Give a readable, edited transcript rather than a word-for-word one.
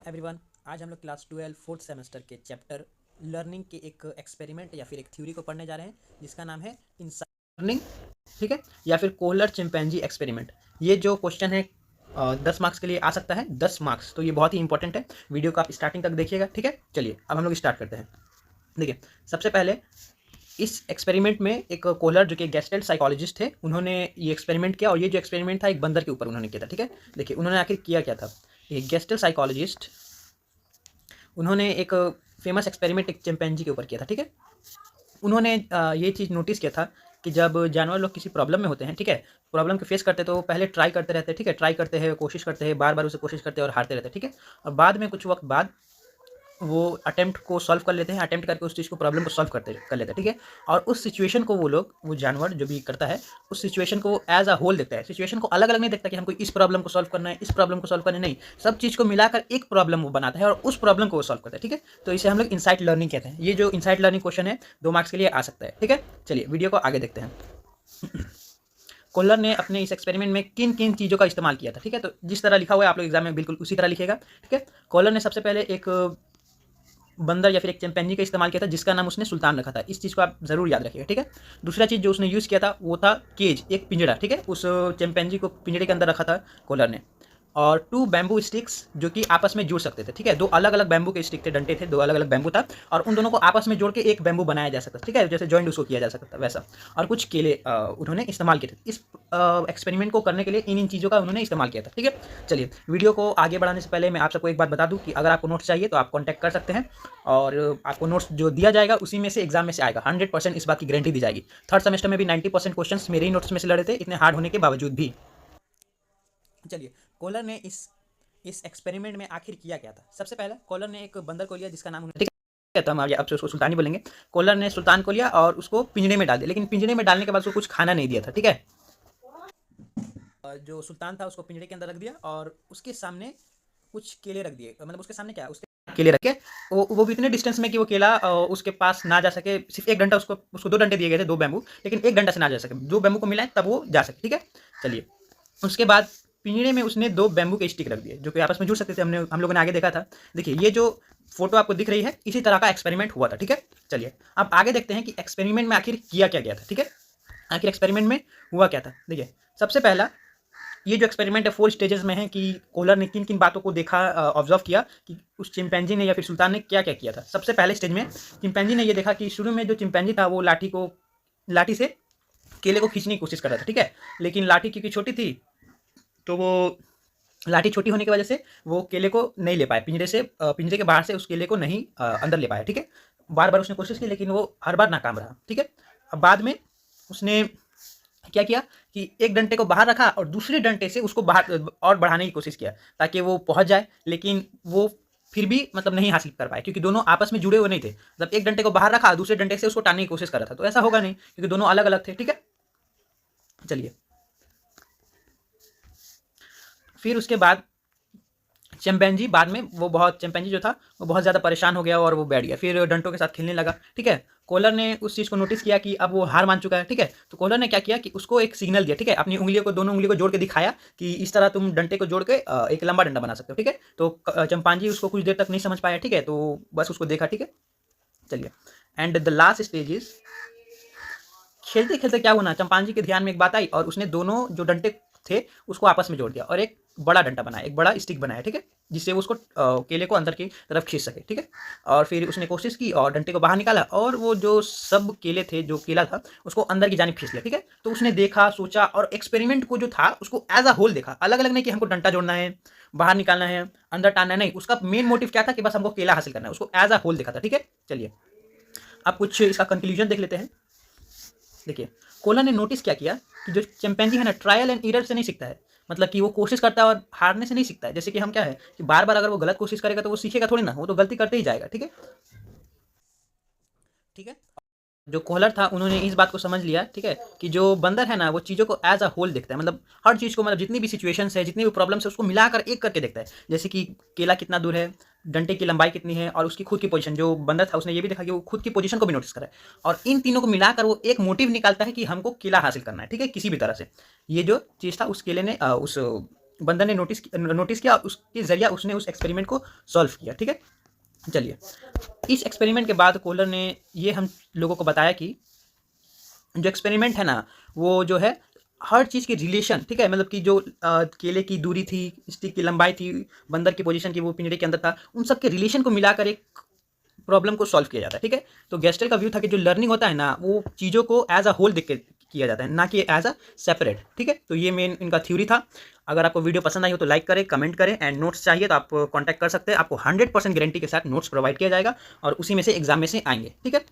Everyone, आज हम लोग क्लास 12 फोर्थ सेमेस्टर के चैप्टर लर्निंग के एक एक्सपेरिमेंट या फिर एक थ्योरी को पढ़ने जा रहे हैं जिसका नाम है इंसाइट लर्निंग। ठीक है, या फिर कोहलर चिंपैंजी एक्सपेरिमेंट। ये जो क्वेश्चन है 10 मार्क्स के लिए आ सकता है, 10 मार्क्स, तो ये बहुत ही इंपॉर्टेंट है। वीडियो को आप स्टार्टिंग तक देखिएगा। ठीक है, चलिए अब हम लोग स्टार्ट करते हैं। देखिए, सबसे पहले इस एक्सपेरिमेंट में एक कोहलर जो कि गेस्टेड साइकोलॉजिस्ट थे, उन्होंने ये एक्सपेरिमेंट किया और ये जो एक्सपेरिमेंट था एक बंदर के ऊपर उन्होंने किया था। ठीक है, देखिए उन्होंने आखिर किया क्या था। ये गेस्टेड साइकोलॉजिस्ट, उन्होंने एक फेमस एक्सपेरिमेंट एक चिंपैंजी के ऊपर किया था। ठीक है, उन्होंने ये चीज़ नोटिस किया था कि जब जानवर लोग किसी प्रॉब्लम में होते हैं, ठीक है, प्रॉब्लम को फेस करते हैं, तो वो पहले ट्राई करते रहते हैं। ठीक है, ट्राई करते हैं, कोशिश करते हैं, बार बार उसे कोशिश करते हैं और हारते रहते हैं। ठीक है, और बाद में कुछ वक्त बाद वो अटेम्प्ट को सॉल्व कर लेते हैं, अटेम्प्ट करके उस चीज़ को, प्रॉब्लम को सॉल्व कर लेते हैं। ठीक है, और उस सिचुएशन को वो लोग, वो जानवर जो भी करता है, उस सिचुएशन को एज अ होल देखता है। सिचुएशन को अलग अलग नहीं देखता कि हमको इस प्रॉब्लम को सॉल्व करना है, इस प्रॉब्लम को सॉल्व करना है, नहीं, सब चीज़ को मिलाकर एक प्रॉब्लम वो बनाता है और उस प्रॉब्लम को वो सॉल्व करता है। ठीक है, तो इसे हम लोग इनसाइट लर्निंग कहते हैं। ये जो इनसाइट लर्निंग क्वेश्चन है 2 मार्क्स के लिए आ सकता है। ठीक है, चलिए वीडियो को आगे देखते हैं। कोहलर ने अपने इस एक्सपेरिमेंट में किन किन चीज़ों का इस्तेमाल किया था। ठीक है, तो जिस तरह लिखा हुआ है आप लोग एग्जाम में बिल्कुल उसी तरह लिखेगा। ठीक है, कोहलर ने सबसे पहले एक बंदर या फिर एक चिंपैंजी का इस्तेमाल किया था जिसका नाम उसने सुल्तान रखा था। इस चीज़ को आप ज़रूर याद रखिएगा। ठीक है, दूसरा चीज़ जो उसने यूज़ किया था वो था केज, एक पिंजड़ा। ठीक है, उस चिंपैंजी को पिंजड़े के अंदर रखा था कोहलर ने। और 2 बैम्बू स्टिक्स जो कि आपस में जुड़ सकते थे। ठीक है, 2 अलग अलग बैम्बू के स्टिक थे, डंटे थे, 2 अलग अलग बैम्बू था और उन दोनों को आपस में जोड़ के एक बैम्बू बनाया जा सकता था। ठीक है, जैसे जॉइंट उसको किया जा सकता था वैसा। और कुछ केले उन्होंने इस्तेमाल किए थे। इस एक्सपेरिमेंट को करने के लिए इन इन चीज़ों का उन्होंने इस्तेमाल किया था। ठीक है, चलिए वीडियो को आगे बढ़ाने से पहले मैं आप सबको एक बात बता दूं कि अगर आपको नोट्स चाहिए तो आप कॉन्टैक्ट कर सकते हैं और आपको नोट्स जो दिया जाएगा उसी में से एग्जाम में से आएगा। 100% इस बात की गारंटी दी जाएगी। थर्ड सेमेस्टर में भी 90% क्वेश्चन मेरे ही नोट्स में से लड़े थे, इतने हार्ड होने के बावजूद भी। चलिए, कोहलर ने इस एक्सपेरिमेंट में आखिर किया क्या था। सबसे पहले कोहलर ने एक बंदर को लिया जिसका नाम, ठीक है, तो हम अब से उसको सुल्तान ही बोलेंगे। कोहलर ने सुल्तान को लिया और उसको पिंजरे में डाल दिया, लेकिन पिंजरे में डालने के बाद उसको कुछ खाना नहीं दिया था। ठीक है, जो सुल्तान था उसको पिंजरे के अंदर रख दिया और उसके सामने कुछ केले रख दिए। मतलब उसके सामने क्या, उसके केले रखे, वो भी इतने डिस्टेंस में कि वो केला उसके पास ना जा सके। सिर्फ एक डंडा, उसको उसको 2 डंडे दिए गए थे, 2 बैम्बू, लेकिन एक डंडा से ना जा सके। 2 बैम्बू को मिलाए तब वो जा सके। ठीक है, चलिए उसके बाद पिंजरे में उसने 2 बैम्बू के स्टिक रख दिए जो कि आपस में जुड़ सकते थे। हम लोगों ने आगे देखा था। देखिए ये जो फोटो आपको दिख रही है, इसी तरह का एक्सपेरिमेंट हुआ था। ठीक है, चलिए अब आगे देखते हैं कि एक्सपेरिमेंट में आखिर किया क्या गया था। ठीक है, आखिर एक्सपेरिमेंट में हुआ क्या था। देखिए सबसे पहला, ये जो एक्सपेरिमेंट है 4 स्टेजेस में है कि कोहलर ने किन किन बातों को देखा, ऑब्जर्व किया कि उस चिंपैंजी ने या फिर सुल्तान ने क्या क्या किया था। सबसे पहले स्टेज में चिंपैंजी ने ये देखा कि शुरू में जो चिंपैंजी था वो लाठी से केले को खींचने की कोशिश कर रहा था। ठीक है, लेकिन लाठी क्योंकि छोटी थी तो वो लाठी छोटी होने की वजह से वो केले को नहीं ले पाए, पिंजरे के बाहर से उस केले को नहीं अंदर ले पाया। ठीक है, बार बार उसने कोशिश की लेकिन वो हर बार नाकाम रहा। ठीक है, अब बाद में उसने क्या किया कि एक डंटे को बाहर रखा और दूसरे डंटे से उसको बाहर और बढ़ाने की कोशिश किया ताकि वो पहुंच जाए, लेकिन वो फिर भी मतलब नहीं हासिल कर पाए क्योंकि दोनों आपस में जुड़े हुए नहीं थे। मतलब एक डंटे को बाहर रखा, दूसरे डंटे से उसको टानने की कोशिश कर रहा था, तो ऐसा होगा नहीं क्योंकि दोनों अलग अलग थे। ठीक है, चलिए फिर उसके बाद चिंपैंजी जो था वो बहुत ज़्यादा परेशान हो गया और वो बैठ गया, फिर डंटों के साथ खेलने लगा। ठीक है, कोहलर ने उस चीज़ को नोटिस किया कि अब वो हार मान चुका है। ठीक है, तो कोहलर ने क्या किया कि उसको एक सिग्नल दिया। ठीक है, अपनी दोनों उंगलियों को जोड़ के दिखाया कि इस तरह तुम डंटे को जोड़ के एक लंबा डंडा बना सकते हो। ठीक है, तो चिंपैंजी उसको कुछ देर तक नहीं समझ पाया। ठीक है, तो बस उसको देखा। ठीक है, चलिए and the last stage is, खेलते खेलते क्या हुआ ना, चंपांजी के ध्यान में एक बात आई और उसने दोनों जो डंटे थे उसको आपस में जोड़ दिया और एक बड़ा डंडा बनाया, एक बड़ा स्टिक बनाया। ठीक है, जिससे वो उसको केले को अंदर की तरफ खींच सके। ठीक है, और फिर उसने कोशिश की और डंटे को बाहर निकाला और वो जो सब केले थे, जो केला था, उसको अंदर की जानिब खींच लिया। ठीक है, तो उसने देखा, सोचा और एक्सपेरिमेंट को जो था उसको एज अ होल देखा, अलग अलग नहीं कि हमको डंटा जोड़ना है, बाहर निकालना है, अंदर टानना है, नहीं, उसका मेन मोटिव क्या था कि बस हमको केला हासिल करना है, उसको एज अ होल देखा था। ठीक है, चलिए अब कुछ इसका कंक्लूजन देख लेते हैं। देखिए कोहलर ने नोटिस क्या किया कि जो चिंपैंजी है ना, ट्रायल एंड एरर से नहीं सीखता है। मतलब कि वो कोशिश करता है और हारने से नहीं सीखता है। जैसे कि हम क्या है कि बार बार अगर वो गलत कोशिश करेगा तो वो सीखेगा थोड़ी ना, वो तो गलती करते ही जाएगा। ठीक है, ठीक है, जो कोहलर था उन्होंने इस बात को समझ लिया। ठीक है, कि जो बंदर है ना वो चीज़ों को एज अ होल देखता है, मतलब हर चीज़ को, मतलब जितनी भी सिचुएशंस है, जितनी भी प्रॉब्लम्स है, उसको मिलाकर एक करके देखता है। जैसे कि केला कितना दूर है, डंटे की लंबाई कितनी है और उसकी खुद की पोजीशन। जो बंदर था उसने ये भी देखा कि वो खुद की पोजीशन को भी नोटिस करा है और इन तीनों को मिलाकर वो एक मोटिव निकालता है कि हमको केला हासिल करना है। ठीक है, किसी भी तरह से। ये जो चीज़ था उस केले ने उस बंदर ने नोटिस किया, उसके जरिए उसने उस एक्सपेरिमेंट को सॉल्व किया। ठीक है, चलिए इस एक्सपेरिमेंट के बाद कोहलर ने ये हम लोगों को बताया कि जो एक्सपेरिमेंट है ना, वो जो है हर चीज़ की रिलेशन, ठीक है, मतलब कि जो केले की दूरी थी, स्टिक की लंबाई थी, बंदर की पोजीशन की वो पिंजरे के अंदर था, उन सब के रिलेशन को मिलाकर एक प्रॉब्लम को सॉल्व किया जाता है। ठीक है, तो गेस्टल का व्यू था कि जो लर्निंग होता है ना, वो चीज़ों को एज अ होल देख के किया जाता है, ना कि एज अ सेपरेट। ठीक है, तो ये मेन इनका थ्योरी था। अगर आपको वीडियो पसंद आई हो तो लाइक करें, कमेंट करें, एंड नोट्स चाहिए तो आप कॉन्टैक्ट कर सकते हैं। आपको 100% गारंटी के साथ नोट्स प्रोवाइड किया जाएगा और उसी में से एग्जाम में से आएंगे। ठीक है।